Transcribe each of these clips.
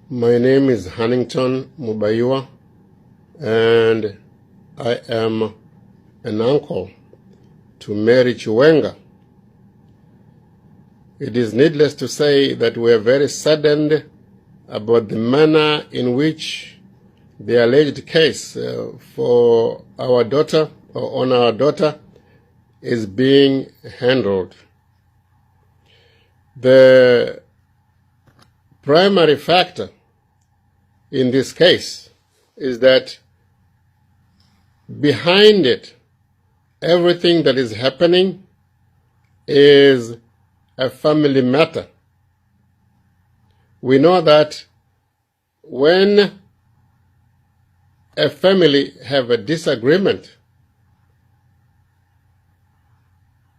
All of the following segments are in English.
My name is Hannington Mubaiwa, and I am an uncle to Mary Chiwenga. It is needless to say that we are very saddened about the manner in which the alleged case for our daughter, or on our daughter, is being handled. The primary factor in this case is that behind it, everything that is happening is a family matter. We know that when a family have a disagreement,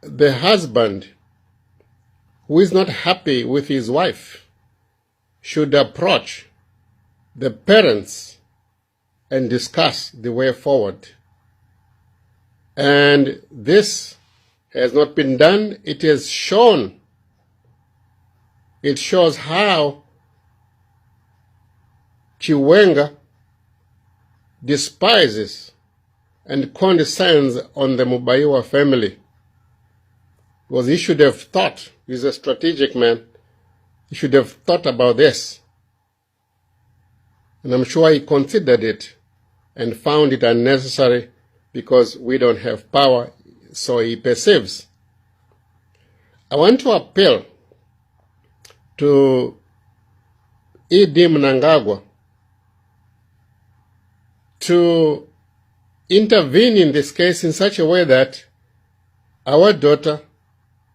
the husband who is not happy with his wife should approach the parents and discuss the way forward. And this has not been done. It has shown. It shows how Chiwenga despises and condescends on the Mubaiwa family. Because he should have thought, he's a strategic man, he should have thought about this. And I'm sure he considered it and found it unnecessary because we don't have power, so he perceives. I want to appeal to Idi Mnangagwa to intervene in this case in such a way that our daughter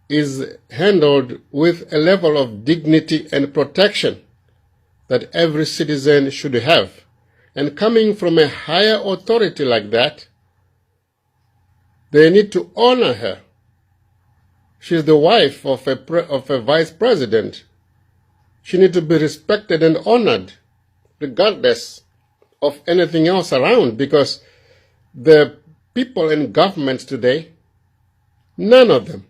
is handled with a level of dignity and protection that every citizen should have. And coming from a higher authority like that, they need to honor her. She's the wife of a vice president. She needs to be respected and honored, regardless of anything else around, because the people in governments today, none of them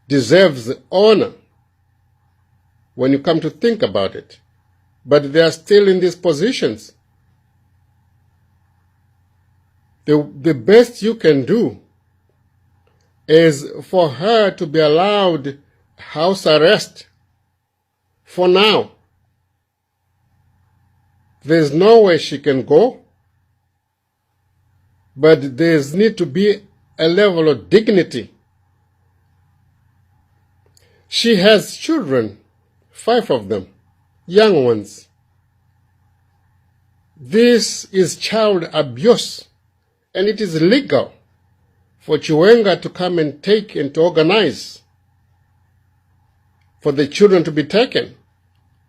deserves honor when you come to think about it. But they are still in these positions. The best you can do is for her to be allowed house arrest for now. There's nowhere she can go, but there's need to be a level of dignity. She has children, 5 of them, young ones. This is child abuse, and it is legal for Chiwenga to come and take and to organize for the children to be taken.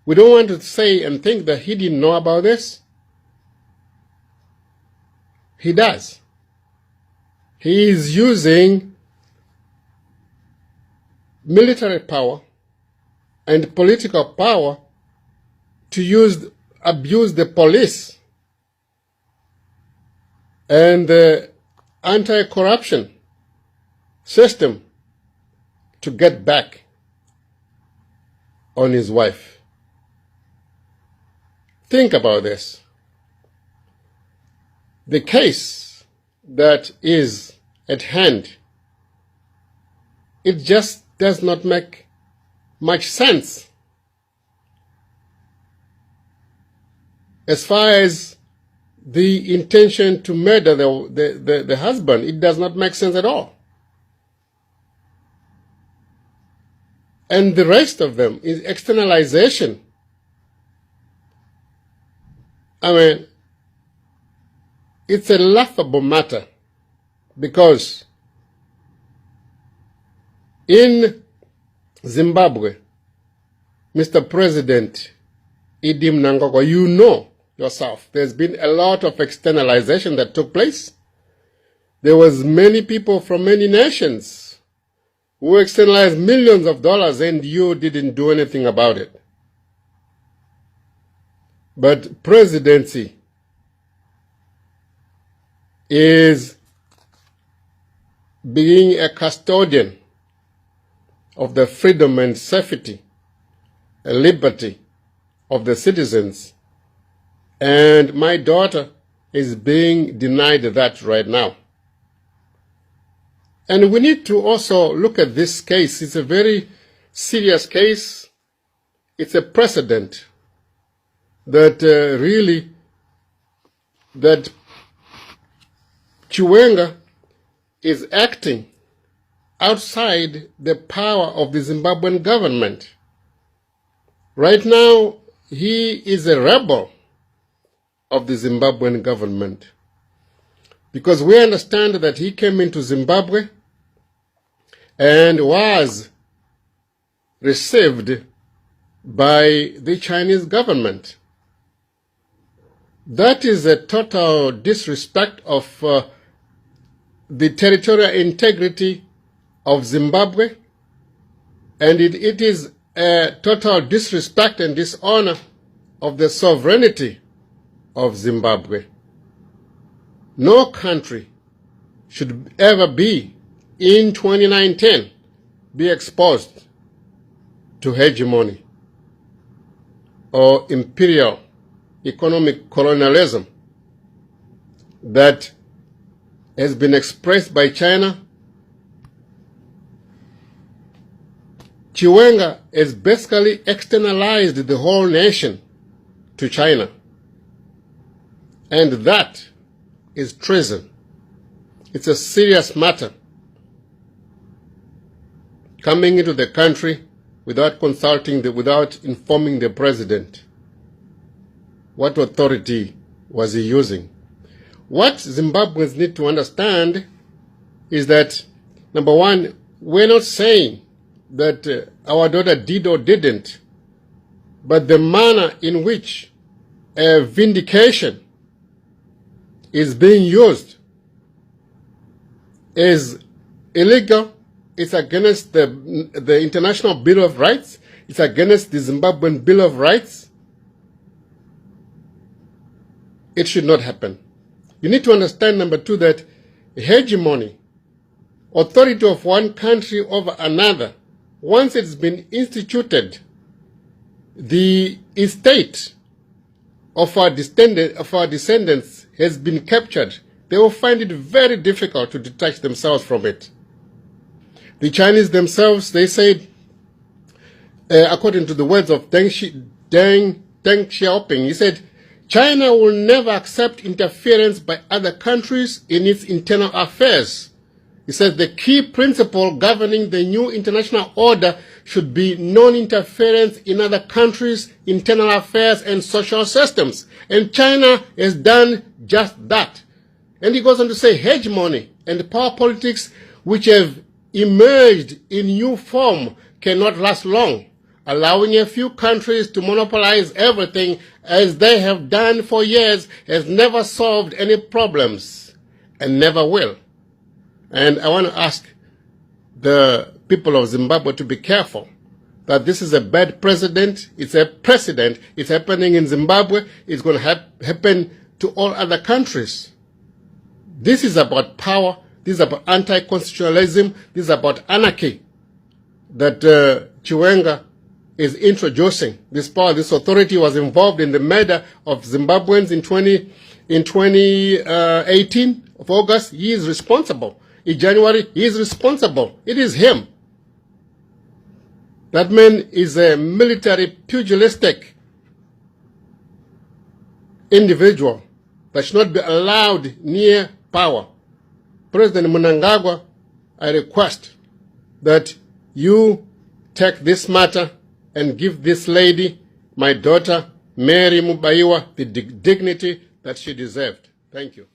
We don't want to say and think that he didn't know about this. He does. He is using military power and political power to abuse the police and the anti-corruption system to get back on his wife. Think about this. The case that is at hand, it just does not make much sense. As far as the intention to murder the husband, it does not make sense at all. And the rest of them is externalization. I mean, it's a laughable matter because in Zimbabwe, Mr. President Idi Mnangagwa, you know yourself, there's been a lot of externalization that took place. There was many people from many nations who externalized millions of dollars and you didn't do anything about it. But presidency is being a custodian of the freedom and safety and liberty of the citizens. And my daughter is being denied that right now. And we need to also look at this case. It's a very serious case. It's a precedent that that Chiwenga is acting outside the power of the Zimbabwean government. Right now, he is a rebel of the Zimbabwean government, because we understand that he came into Zimbabwe and was received by the Chinese government. That is a total disrespect of the territorial integrity of Zimbabwe, and it is a total disrespect and dishonor of the sovereignty of Zimbabwe. No country should ever be, in 2019, be exposed to hegemony or imperial economic colonialism that has been expressed by China. Chiwenga has basically externalized the whole nation to China. And that is treason. It's a serious matter. Coming into the country without without informing the president. What authority was he using? What Zimbabweans need to understand is that, number one, we're not saying that our daughter did or didn't, but the manner in which a vindication is being used is illegal. It's against the International Bill of Rights. It's against the Zimbabwean Bill of Rights. It should not happen. You need to understand, number two, that hegemony, authority of one country over another, once it's been instituted, the estate of our descendants has been captured. They will find it very difficult to detach themselves from it. The Chinese themselves, they said, according to the words of Deng Xiaoping, he said, China will never accept interference by other countries in its internal affairs. He says the key principle governing the new international order should be non-interference in other countries' internal affairs and social systems. And China has done just that. And he goes on to say hegemony and power politics, which have emerged in new form, cannot last long. Allowing a few countries to monopolize everything, as they have done for years, has never solved any problems and never will. And I want to ask the people of Zimbabwe to be careful that this is a bad precedent. It's a precedent. It's happening in Zimbabwe. It's going to happen to all other countries. This is about power. This is about anti-constitutionalism. This is about anarchy that Chiwenga is introducing. This power, this authority was involved in the murder of Zimbabweans in 2018 of August. He is responsible. In January, he is responsible. It is him. That man is a military pugilistic individual that should not be allowed near power. President Mnangagwa, I request that you take this matter and give this lady, my daughter, Mary Mubaiwa, the dignity that she deserved. Thank you.